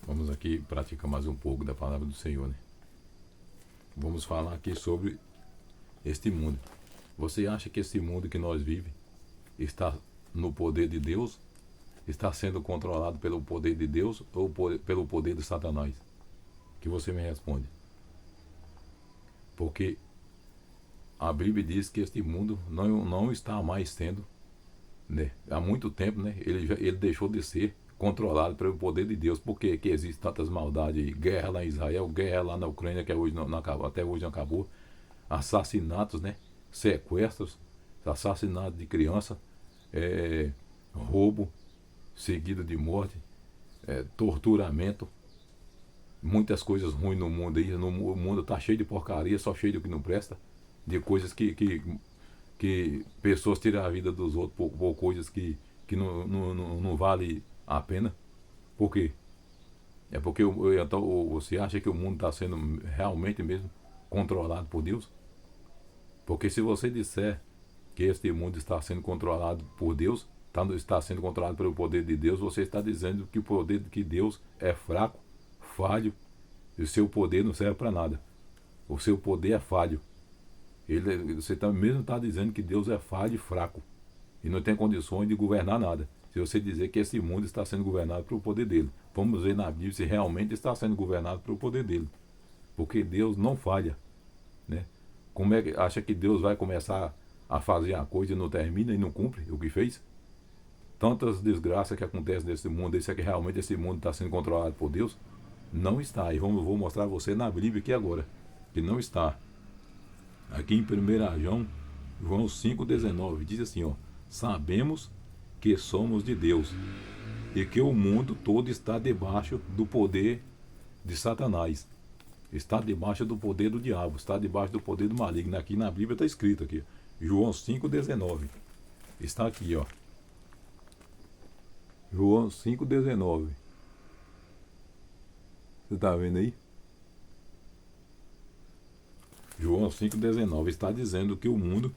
Vamos aqui praticar mais um pouco da palavra do Senhor, né? Vamos falar aqui sobre este mundo. Você acha que esse mundo que nós vivemos está no poder de Deus? Está sendo controlado pelo poder de Deus ou pelo poder de Satanás? Que você me responde. Porque a Bíblia diz que este mundo não está mais sendo, né? Há muito tempo, né? Ele deixou de ser controlado pelo poder de Deus. Por que existe tantas maldades aí? Guerra lá em Israel, guerra lá na Ucrânia, que hoje não acabou, até hoje não acabou. Assassinatos, né? Sequestros, assassinato de criança, roubo seguido de morte, torturamento, muitas coisas ruins no mundo aí. O mundo está cheio de porcaria, só cheio do que não presta, de coisas que pessoas tiram a vida dos outros por coisas que não vale a pena. Por quê? É porque então, você acha que o mundo está sendo realmente mesmo controlado por Deus? Porque se você disser que este mundo está sendo controlado por Deus, está sendo controlado pelo poder de Deus, você está dizendo que o poder de Deus é fraco, falho, e o seu poder não serve para nada. O seu poder é falho. Você mesmo está dizendo que Deus é falho e fraco e não tem condições de governar nada. Se você dizer que esse mundo está sendo governado pelo poder dele, vamos ver na Bíblia se realmente está sendo governado pelo poder dele. Porque Deus não falha, né? Como é que acha que Deus vai começar a fazer a coisa e não termina e não cumpre o que fez? Tantas desgraças que acontecem nesse mundo, isso é que realmente esse mundo está sendo controlado por Deus? Não está. E vou mostrar a você na Bíblia aqui agora, que não está. Aqui em 1 João 5,19, diz assim, ó: sabemos que somos de Deus e que o mundo todo está debaixo do poder de Satanás. Está debaixo do poder do diabo, está debaixo do poder do maligno. Aqui na Bíblia está escrito aqui, João 5,19. Está aqui, ó. João 5,19. Você está vendo aí? João 5,19 está dizendo que o mundo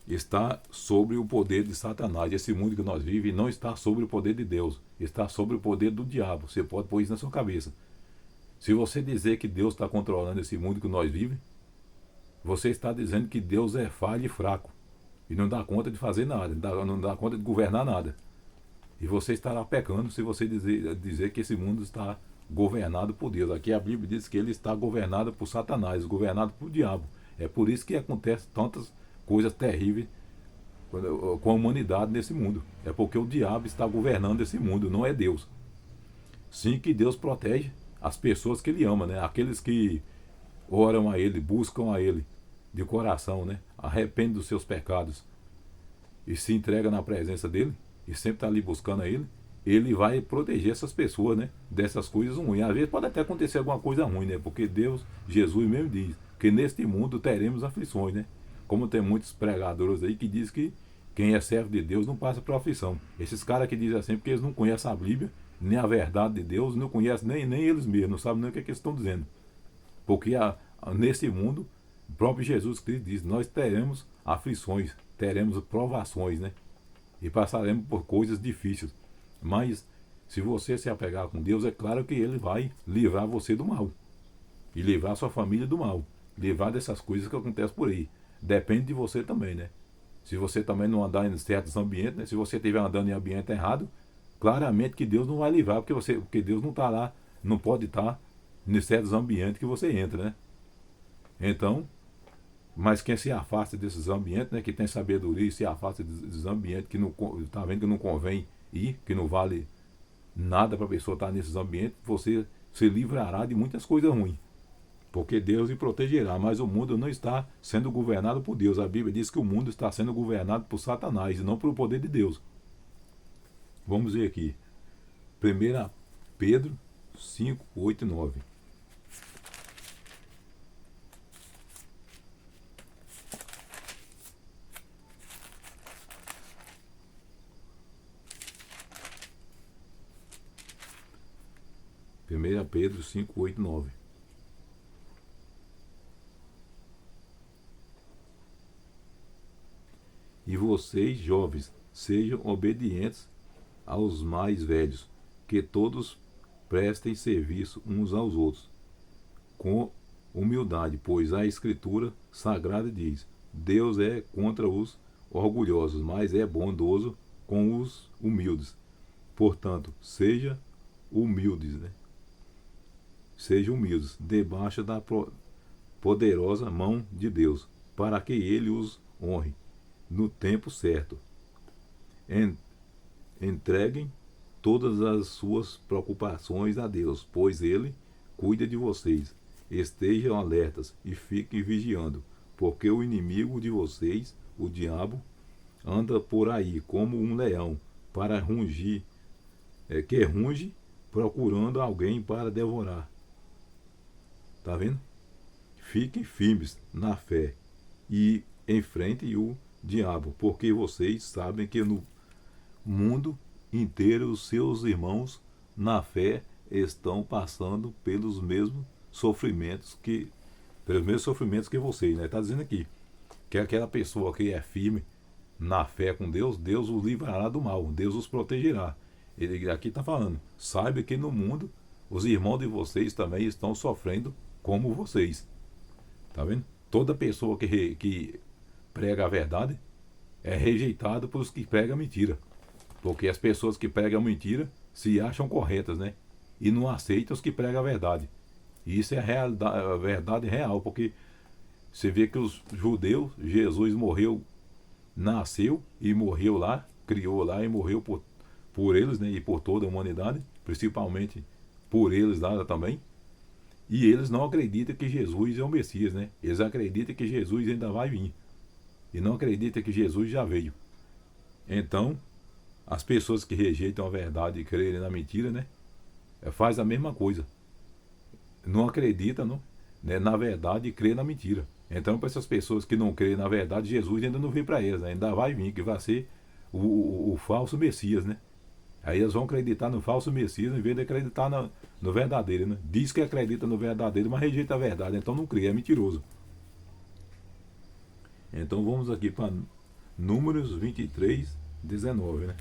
está sobre o poder de Satanás. Esse mundo que nós vivemos não está sobre o poder de Deus, está sobre o poder do diabo. Você pode pôr isso na sua cabeça. Se você dizer que Deus está controlando esse mundo que nós vivemos, você está dizendo que Deus é falho e fraco e não dá conta de fazer nada, não dá conta de governar nada. E você estará pecando se você dizer que esse mundo está governado por Deus. Aqui a Bíblia diz que ele está governado por Satanás, governado por diabo. É por isso que acontecem tantas coisas terríveis com a humanidade nesse mundo. É porque o diabo está governando esse mundo, não é Deus. Sim, que Deus protege as pessoas que ele ama, né? Aqueles que oram a ele, buscam a ele de coração, né? Arrependem dos seus pecados e se entrega na presença dele e sempre está ali buscando a ele vai proteger essas pessoas, né? Dessas coisas ruins. Às vezes pode até acontecer alguma coisa ruim, né? Porque Deus, Jesus mesmo diz que neste mundo teremos aflições, né? Como tem muitos pregadores aí que dizem que quem é servo de Deus não passa por aflição. Esses caras que dizem assim porque eles não conhecem a Bíblia, nem a verdade de Deus, não conhecem nem eles mesmos, não sabem nem o que eles estão dizendo. Porque nesse mundo, o próprio Jesus Cristo diz, nós teremos aflições, teremos provações, né? E passaremos por coisas difíceis. Mas se você se apegar com Deus, é claro que Ele vai livrar você do mal. E livrar sua família do mal. Livrar dessas coisas que acontecem por aí. Depende de você também, né? Se você também não andar em certos ambientes, né? Se você estiver andando em ambiente errado, claramente que Deus não vai livrar, porque Deus não está lá, não pode estar em certos ambientes que você entra, né? Então, mas quem se afasta desses ambientes, né? Que tem sabedoria e se afasta desses ambientes que não está vendo que não convém ir, que não vale nada para a pessoa estar nesses ambientes, você se livrará de muitas coisas ruins. Porque Deus lhe protegerá, mas o mundo não está sendo governado por Deus. A Bíblia diz que o mundo está sendo governado por Satanás e não pelo poder de Deus. Vamos ver aqui. 1 Pedro 5, 8 e 9. Primeira Pedro 5, 8 e 9. E vocês, jovens, sejam obedientes aos mais velhos, que todos prestem serviço uns aos outros, com humildade, pois a Escritura Sagrada diz: Deus é contra os orgulhosos, mas é bondoso com os humildes. Portanto, seja humildes, né? Sejam humildes, debaixo da poderosa mão de Deus, para que Ele os honre no tempo certo. Entreguem todas as suas preocupações a Deus, pois Ele cuida de vocês. Estejam alertas e fiquem vigiando, porque o inimigo de vocês, o diabo, anda por aí como um leão para rugir, que runge procurando alguém para devorar. Tá vendo? Fiquem firmes na fé e enfrentem o diabo, porque vocês sabem que no mundo inteiro os seus irmãos na fé estão passando pelos mesmos sofrimentos que vocês, né? Está dizendo aqui que aquela pessoa que é firme na fé com Deus, Deus os livrará do mal, Deus os protegerá. Ele aqui está falando, saiba que no mundo os irmãos de vocês também estão sofrendo como vocês. Tá vendo? Toda pessoa que prega a verdade é rejeitada pelos que pregam mentira. Porque as pessoas que pregam mentira se acham corretas, né? E não aceitam os que pregam a verdade. E isso é a verdade real, porque você vê que os judeus, Jesus morreu, nasceu e morreu lá, criou lá e morreu por eles, né? E por toda a humanidade, principalmente por eles lá também. E eles não acreditam que Jesus é o Messias, né? Eles acreditam que Jesus ainda vai vir. E não acreditam que Jesus já veio. Então, as pessoas que rejeitam a verdade e creem na mentira, né? Faz a mesma coisa. Não acreditam, né, na verdade e crê na mentira. Então, para essas pessoas que não creem na verdade, Jesus ainda não veio para eles, né? Ainda vai vir, que vai ser o falso Messias, né? Aí eles vão acreditar no falso Messias em vez de acreditar no verdadeiro, né? Diz que acredita no verdadeiro, mas rejeita a verdade, então não crê, é mentiroso. Então vamos aqui para Números 23, 19, né?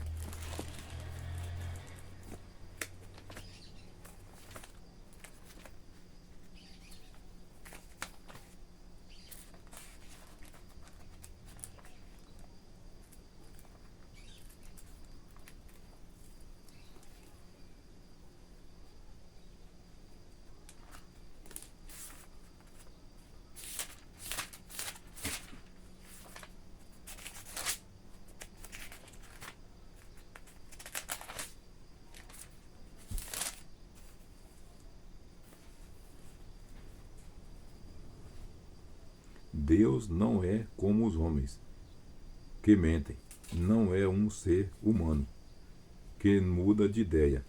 Deus não é como os homens que mentem, não é um ser humano que muda de ideia.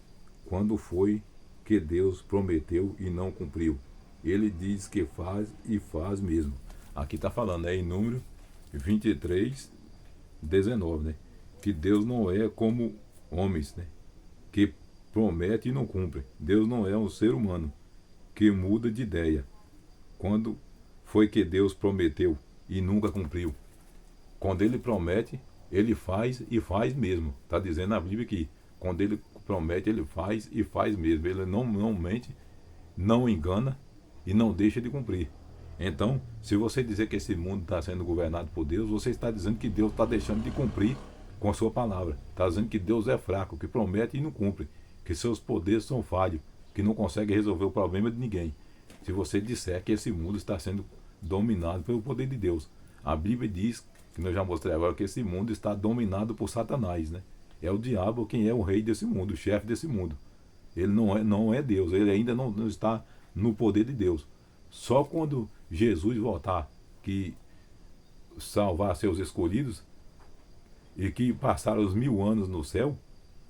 Quando foi que Deus prometeu e não cumpriu? Ele diz que faz e faz mesmo. Aqui está falando, em Número 23, 19, né? Que Deus não é como homens, né? Que promete e não cumpre. Deus não é um ser humano que muda de ideia. Quando foi que Deus prometeu e nunca cumpriu? Quando ele promete, ele faz e faz mesmo. Está dizendo na Bíblia que quando ele promete, ele faz e faz mesmo. Ele não mente, não engana e não deixa de cumprir. Então, se você dizer que esse mundo está sendo governado por Deus, você está dizendo que Deus está deixando de cumprir com a sua palavra. Está dizendo que Deus é fraco, que promete e não cumpre, que seus poderes são falhos, que não consegue resolver o problema de ninguém. Se você disser que esse mundo está sendo dominado pelo poder de Deus. A Bíblia diz, que eu já mostrei agora, que esse mundo está dominado por Satanás, né? É o diabo quem é o rei desse mundo, o chefe desse mundo. Ele não é Deus, ele ainda não está no poder de Deus. Só quando Jesus voltar, que salvar seus escolhidos, e que passar os 1000 anos no céu,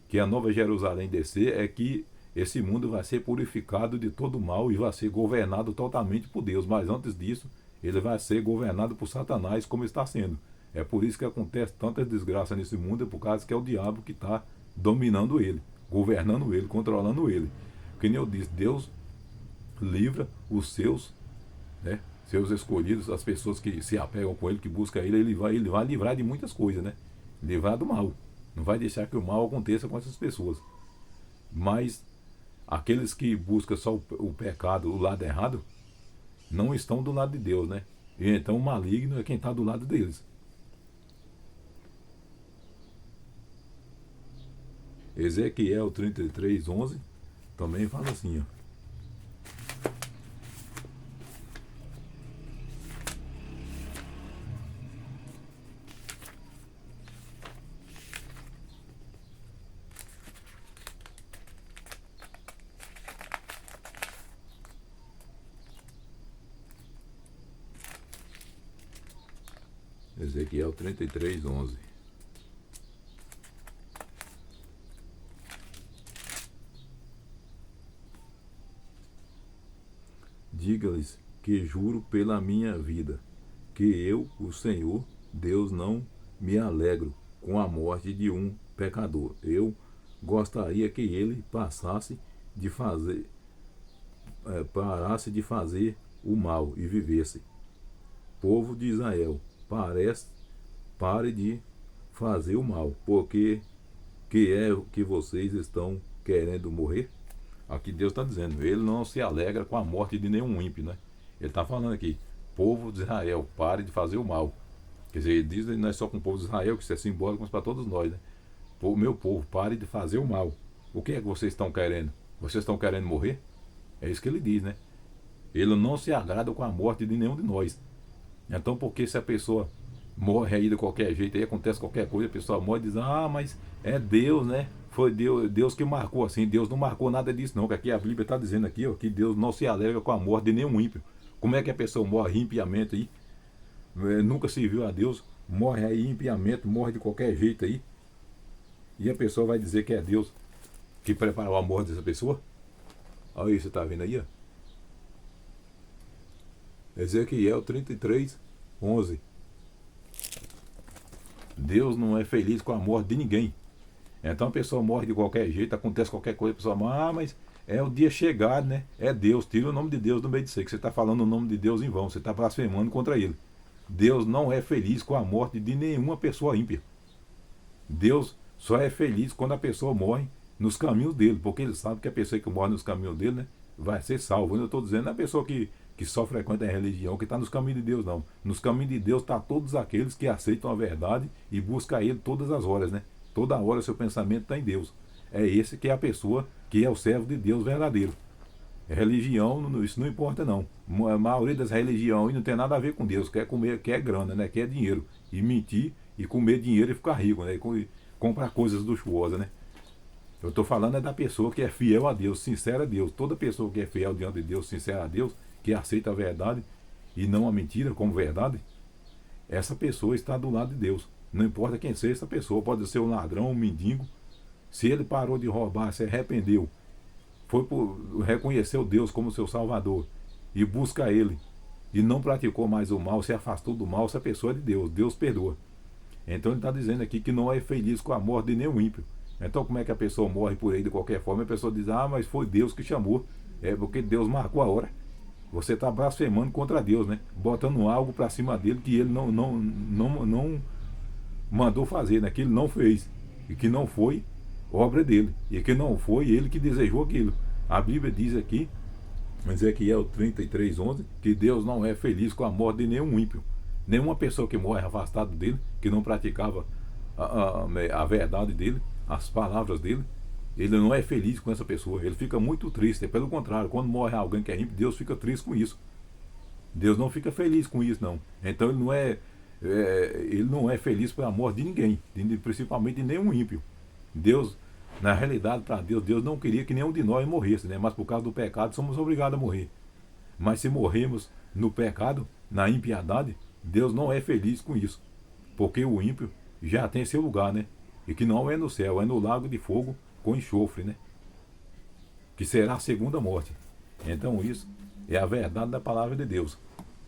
que a Nova Jerusalém descer, é que esse mundo vai ser purificado de todo mal e vai ser governado totalmente por Deus. Mas antes disso, ele vai ser governado por Satanás, como está sendo. É por isso que acontece tanta desgraça nesse mundo, é por causa que é o diabo que está dominando ele, governando ele, controlando ele. Porque nem eu disse, Deus livra os seus, né, seus escolhidos, as pessoas que se apegam com ele, que buscam ele vai livrar de muitas coisas, né? Livrar do mal. Não vai deixar que o mal aconteça com essas pessoas. Mas Aqueles que buscam só o pecado, o lado errado, não estão do lado de Deus, né? E então o maligno é quem está do lado deles. Ezequiel 33:11 também fala assim, ó. Ezequiel 33:11. Diga-lhes que juro pela minha vida, que eu, o Senhor, Deus, não me alegro com a morte de um pecador. Eu gostaria que ele parasse de fazer o mal e vivesse. Povo de Israel, pare de fazer o mal, porque que é o que vocês estão querendo morrer? Aqui Deus está dizendo, ele não se alegra com a morte de nenhum ímpio, né? Ele está falando aqui, povo de Israel, pare de fazer o mal. Quer dizer, ele diz, não é só com o povo de Israel, que isso é simbólico, mas para todos nós, né? Meu povo, pare de fazer o mal. O que é que vocês estão querendo? Vocês estão querendo morrer? É isso que ele diz, né? Ele não se agrada com a morte de nenhum de nós. Então, porque se a pessoa morre aí de qualquer jeito, aí acontece qualquer coisa, a pessoa morre e diz, ah, mas é Deus, né? Foi Deus que marcou assim. Deus não marcou nada disso, não. Que aqui a Bíblia está dizendo aqui, ó, que Deus não se alegra com a morte de nenhum ímpio. Como é que a pessoa morre impiamente aí? Nunca se viu a Deus, morre aí impiamente, morre de qualquer jeito aí. E a pessoa vai dizer que é Deus que preparou a morte dessa pessoa? Olha aí, você está vendo aí, ó. Ezequiel 33:11. Deus não é feliz com a morte de ninguém. Então a pessoa morre de qualquer jeito, acontece qualquer coisa, a pessoa morre, ah, mas é o dia chegado, né? É Deus, tira o nome de Deus do meio de você, que você está falando o nome de Deus em vão, você está blasfemando contra ele. Deus não é feliz com a morte de nenhuma pessoa ímpia. Deus só é feliz quando a pessoa morre nos caminhos dele, porque ele sabe que a pessoa que morre nos caminhos dele, né, vai ser salva. Eu estou dizendo, não é a pessoa que só frequenta a religião, que está nos caminhos de Deus, não. Nos caminhos de Deus está todos aqueles que aceitam a verdade e buscam ele todas as horas, né? Toda hora seu pensamento está em Deus. É esse que é a pessoa que é o servo de Deus verdadeiro. Religião, isso não importa não. A maioria das religiões não tem nada a ver com Deus, quer comer, quer grana, né? Quer dinheiro. E mentir, e comer dinheiro e ficar rico, né? E comprar coisas luxuosas, né? Eu estou falando é da pessoa que é fiel a Deus, sincera a Deus. Toda pessoa que é fiel diante de Deus, sincera a Deus, que aceita a verdade e não a mentira como verdade, essa pessoa está do lado de Deus. Não importa quem seja essa pessoa, pode ser um ladrão, um mendigo. Se ele parou de roubar, se arrependeu, reconheceu Deus como seu Salvador e busca Ele e não praticou mais o mal, se afastou do mal, essa pessoa é de Deus, Deus perdoa. Então ele está dizendo aqui que não é feliz com a morte de nenhum ímpio. Então como é que a pessoa morre por aí de qualquer forma? A pessoa diz, ah, mas foi Deus que chamou. É porque Deus marcou a hora. Você está blasfemando contra Deus, né? Botando algo para cima dele que ele não mandou fazer, né? Que ele não fez. E que não foi obra dele. E que não foi ele que desejou aquilo. A Bíblia diz aqui, Ezequiel 33:11, que Deus não é feliz com a morte de nenhum ímpio. Nenhuma pessoa que morre afastado dele, que não praticava a verdade dele, as palavras dele, ele não é feliz com essa pessoa, ele fica muito triste. Pelo contrário, quando morre alguém que é ímpio, Deus fica triste com isso. Deus não fica feliz com isso, não. Então ele não é feliz pela morte de ninguém, principalmente de nenhum ímpio. Deus, na realidade, para Deus, Deus não queria que nenhum de nós morresse, né? Mas por causa do pecado somos obrigados a morrer. Mas se morremos no pecado, na impiedade, Deus não é feliz com isso. Porque o ímpio já tem seu lugar, né? E que não é no céu, é no lago de fogo com enxofre, né? Que será a segunda morte. Então isso é a verdade da palavra de Deus.